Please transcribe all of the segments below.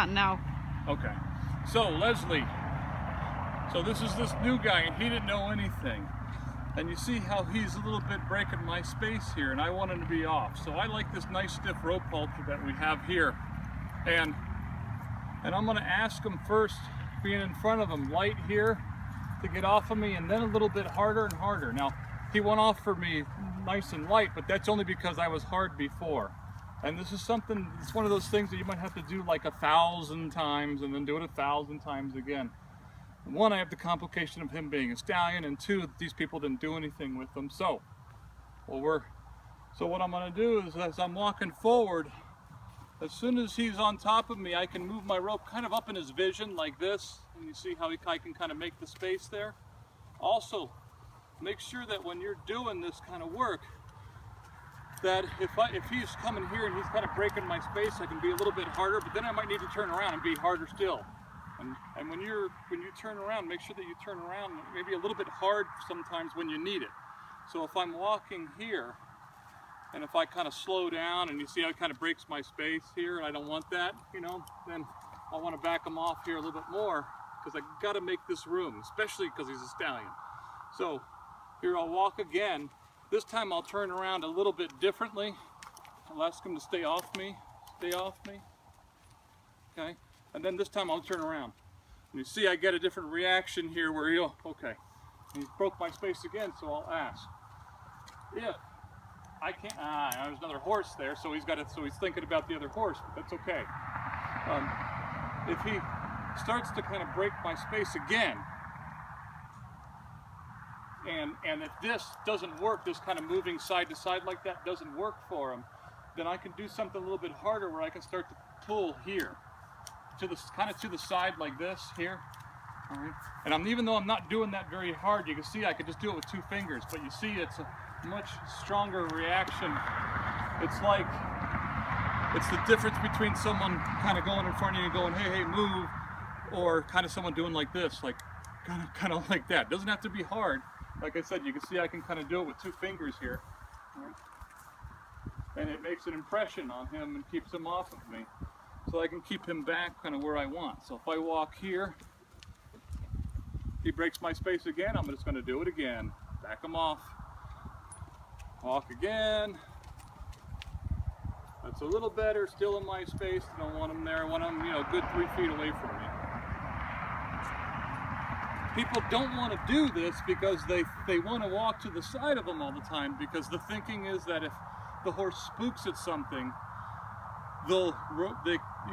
No. Okay. So Leslie, so this is this new guy, and he didn't know anything. And you see how he's a little bit breaking my space here, and I want him to be off. So I like this nice stiff rope halter that we have here. And I'm gonna ask him first, being in front of him, light here to get off of me, and then a little bit harder and harder. Now, he went off for me nice and light, but that's only because I was hard before. And this is something, it's one of those things that you might have to do like 1,000 times and then do it 1,000 times again. One, I have the complication of him being a stallion, and two, these people didn't do anything with them. So what I'm gonna do is, as I'm walking forward, as soon as he's on top of me, I can move my rope kind of up in his vision like this, and you see how I can kind of make the space there. Also, make sure that when you're doing this kind of work, that if he's coming here and he's kind of breaking my space, I can be a little bit harder, but then I might need to turn around and be harder still. And when you turn around, make sure that you turn around maybe a little bit hard sometimes when you need it. So if I'm walking here, and if I kind of slow down and you see how it kind of breaks my space here, and I don't want that, you know, then I want to back him off here a little bit more, because I got to make this room, especially because he's a stallion. So here I'll walk again. This time I'll turn around a little bit differently. I'll ask him to stay off me, okay? And then this time I'll turn around. And you see I get a different reaction here where okay. And he broke my space again, so I'll ask. If I can't, there's another horse there, so he's thinking about the other horse, but that's okay. If he starts to kind of break my space again, and if this doesn't work, this kind of moving side to side like that doesn't work for him, then I can do something a little bit harder where I can start to pull here, to the side like this here. All right. And even though I'm not doing that very hard, you can see I could just do it with 2 fingers, but you see it's a much stronger reaction. It's the difference between someone kind of going in front of you and going, hey, move, or kind of someone doing like this, like kind of like that. It doesn't have to be hard. Like I said, you can see I can kind of do it with 2 fingers here. And it makes an impression on him and keeps him off of me. So I can keep him back kind of where I want. So if I walk here, he breaks my space again, I'm just going to do it again. Back him off. Walk again. That's a little better, still in my space. I don't want him there. I want him, you know, a good 3 feet away from me. People don't want to do this because they want to walk to the side of them all the time, because the thinking is that if the horse spooks at something, you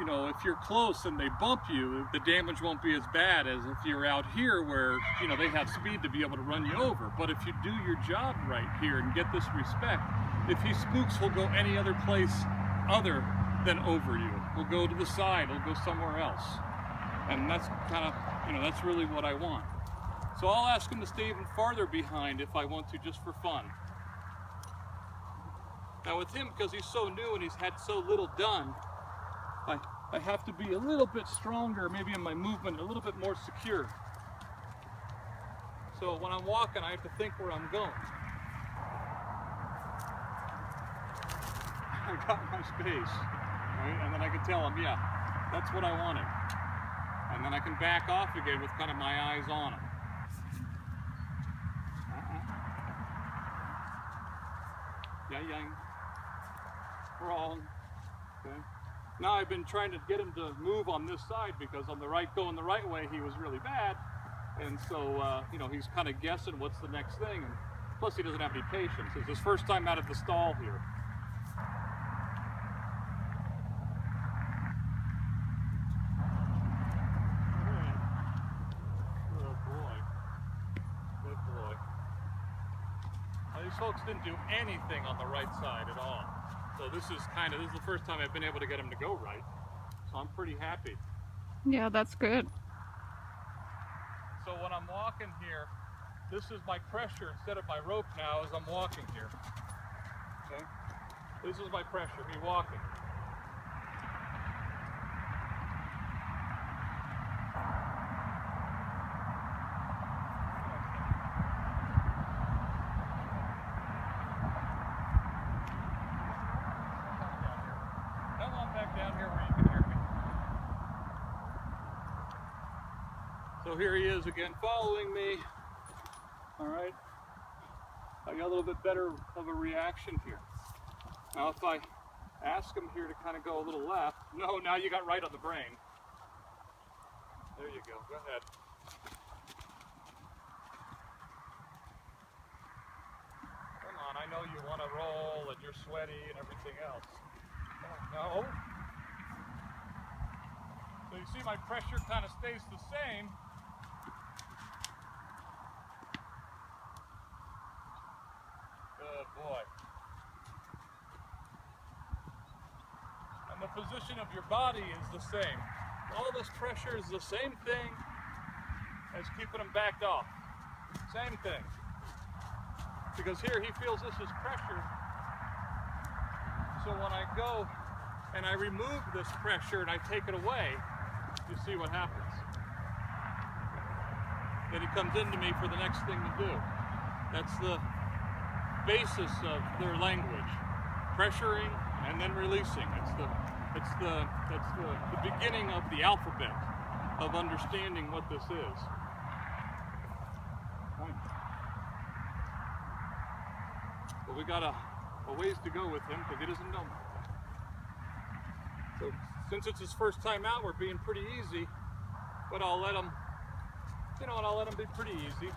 know, if you're close and they bump you, the damage won't be as bad as if you're out here where, you know, they have speed to be able to run you over. But if you do your job right here and get this respect, if he spooks, he'll go any other place other than over you. He'll go to the side, he'll go somewhere else. And that's kind of, you know, that's really what I want. So I'll ask him to stay even farther behind if I want to, just for fun. Now with him, because he's so new and he's had so little done, I have to be a little bit stronger, maybe in my movement, a little bit more secure. So when I'm walking, I have to think where I'm going. I got my space, right? And then I can tell him, yeah, that's what I wanted. And then I can back off again with kind of my eyes on him. Yeah. Wrong. Okay. Now I've been trying to get him to move on this side, because on the right, going the right way, he was really bad. And so, you know, he's kind of guessing what's the next thing. And plus he doesn't have any patience. It's his first time out of the stall here. These folks didn't do anything on the right side at all. So this is the first time I've been able to get him to go right. So I'm pretty happy. Yeah, that's good. So when I'm walking here, this is my pressure instead of my rope now as I'm walking here. Okay? This is my pressure, me walking. Down here where you can hear me. So here he is again following me. All right. I got a little bit better of a reaction here. Now if I ask him here to kind of go a little left, no, now you got right on the brain. There you go, go ahead. Come on, I know you want to roll and you're sweaty and everything else. Oh, no. So you see my pressure kind of stays the same. Good boy. And the position of your body is the same. All this pressure is the same thing as keeping him backed off. Same thing. Because here he feels this is pressure. So when I go and I remove this pressure and I take it away, you see what happens. Then he comes into me for the next thing to do. That's the basis of their language. Pressuring and then releasing. It's the beginning of the alphabet of understanding what this is. But we got a ways to go with him because he doesn't know me. So since it's his first time out, we're being pretty easy, but I'll let him, you know, and I'll let him be pretty easy.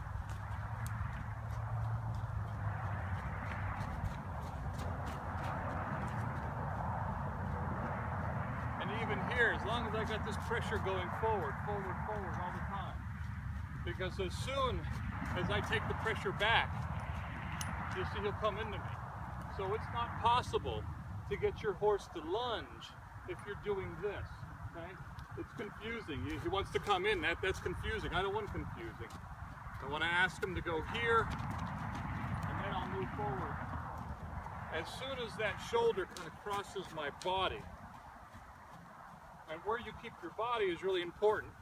And even here, as long as I got this pressure going forward all the time, because as soon as I take the pressure back, you see he'll come into me. So it's not possible to get your horse to lunge if you're doing this, okay? It's confusing. He wants to come in, that's confusing. I don't want confusing. I want to ask him to go here, and then I'll move forward. As soon as that shoulder kind of crosses my body, and where you keep your body is really important.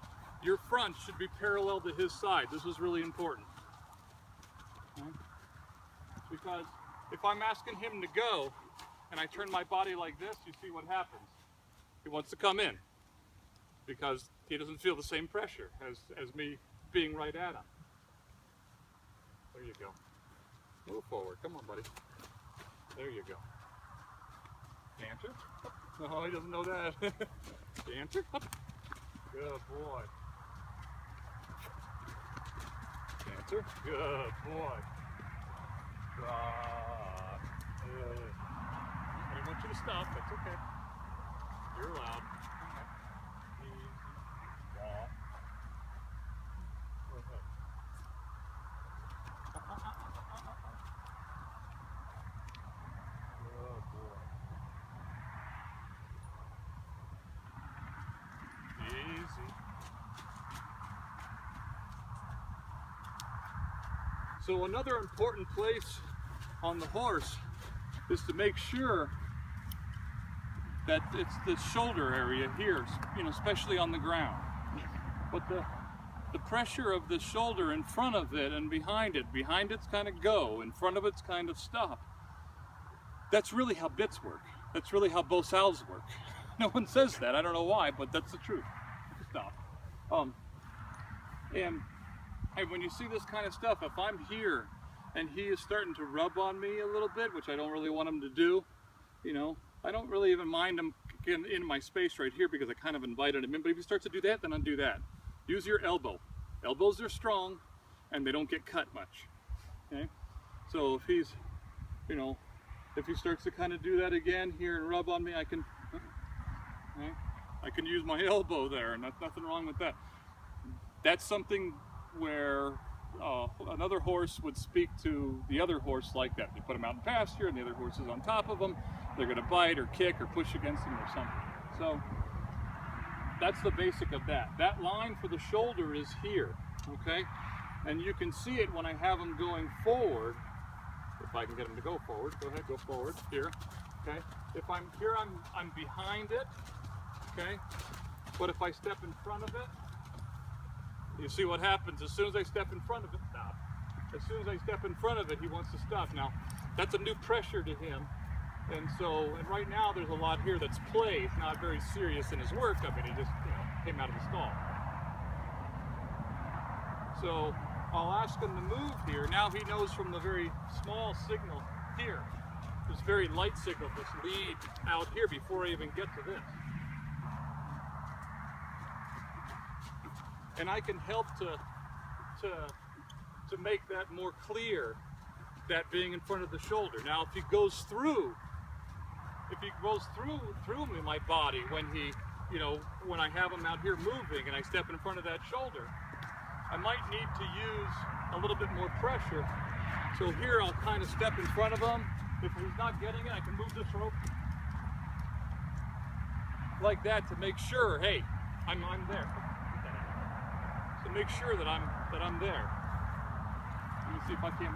Your front should be parallel to his side. This is really important. Okay? Because if I'm asking him to go, and I turn my body like this, you see what happens. He wants to come in, because he doesn't feel the same pressure as me being right at him. There you go. Move forward. Come on, buddy. There you go. Canter. No, he doesn't know that. Canter. Good boy. Canter. Good boy. I want you to stop. That's okay. You're allowed. Easy. Stop. Go ahead. Good boy. Easy. So another important place on the horse is to make sure that it's the shoulder area here, you know, especially on the ground. But the pressure of the shoulder in front of it and behind it's kind of go, in front of it's kind of stop. That's really how bits work. That's really how both saddles work. No one says that, I don't know why, but that's the truth. Stop. And when you see this kind of stuff, if I'm here and he is starting to rub on me a little bit, which I don't really want him to do, you know, I don't really even mind him getting in my space right here because I kind of invited him in, but if he starts to do that, then undo that. Use your elbow. Elbows are strong and they don't get cut much, okay? So if he's, you know, if he starts to kind of do that again here and rub on me, I can use my elbow there, and that's nothing wrong with that. That's something where another horse would speak to the other horse like that. They put him out in pasture and the other horse is on top of him. They're going to bite or kick or push against him or something. So that's the basic of that. That line for the shoulder is here, okay? And you can see it when I have him going forward. If I can get him to go forward, go ahead, go forward, here, okay? If I'm here, I'm behind it, okay? But if I step in front of it, you see what happens. As soon as I step in front of it, stop. As soon as I step in front of it, he wants to stop. Now, that's a new pressure to him. And right now there's a lot here that's play. It's not very serious in his work. I mean, he just, you know, came out of the stall. So I'll ask him to move here. Now he knows from the very small signal here, this very light signal, this lead out here before I even get to this. And I can help to make that more clear, that being in front of the shoulder. Now if he goes through me, my body, when he, when I have him out here moving and I step in front of that shoulder, I might need to use a little bit more pressure. So here I'll kind of step in front of him. If he's not getting it, I can move this rope like that to make sure, hey, I'm there. To make sure that I'm there. Let me see if I can